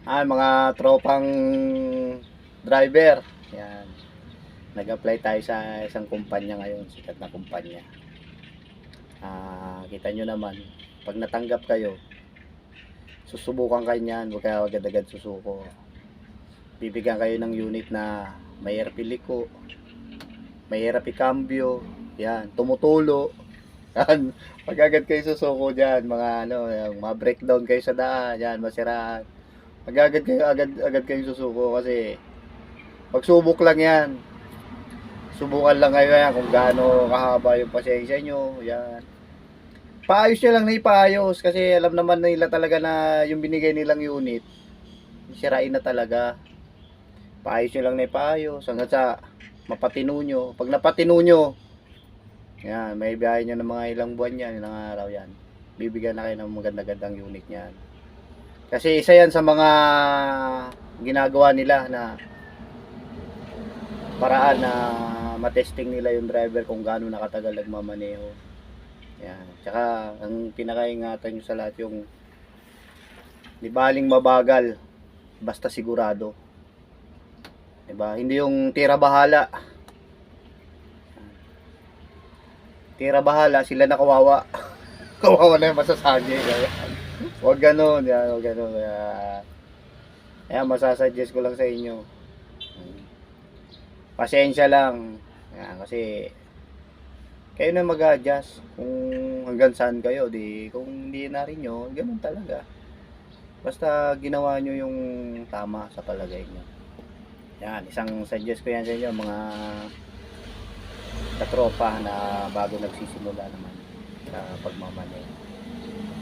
Mga tropang driver. Yan. Nag-apply tayo sa isang kumpanya ngayon, sikat na kumpanya. Kita nyo naman, pag natanggap kayo, susubukan kayo niyan, huwag kayo agad-agad susuko. Bibigyan kayo ng unit na may air piliko, may air cambio, yan, tumutulo. Yan, pag agad kayo susuko diyan, mga yung ma-breakdown kayo sa daan, yan, masiraan. Agad kayo susuko kasi pagsubok lang yan. Subukan lang kayo yan kung gaano kahaba yung pasensya nyo, yan. Paayos nyo lang na ipaayos kasi alam naman nila talaga na yung binigay nilang unit, sirain na talaga. Paayos nyo lang na ipaayos hanggang sa mapatino nyo. Pag napatino nyo, yan, may biyahe nyo ng mga ilang buwan yan, ilang araw yan. Bibigyan na kayo ng maganda-gandang unit yan. Kasi isa yan sa mga ginagawa nila na paraan na matesting nila yung driver kung gaano nakatagal nagmamaneho. Yan. Tsaka ang pinakaingatan nyo sa lahat yung di baling mabagal basta sigurado. Diba? Hindi yung tira bahala. Tira bahala, sila na kawawa. Kawawa na yung masasagi. Huwag ganun. Yan, huwag ganun. Ayan, masasuggest ko lang sa inyo. Pasensya lang. Yan, kasi kayo na mag-adjust kung hanggang saan kayo. Kung hindi na rin nyo, ganun talaga. Basta ginawa nyo yung tama sa palagay nyo. Yan, isang suggest ko yan sa inyo, mga katropa na bago nagsisimula naman sa pagmamaneho.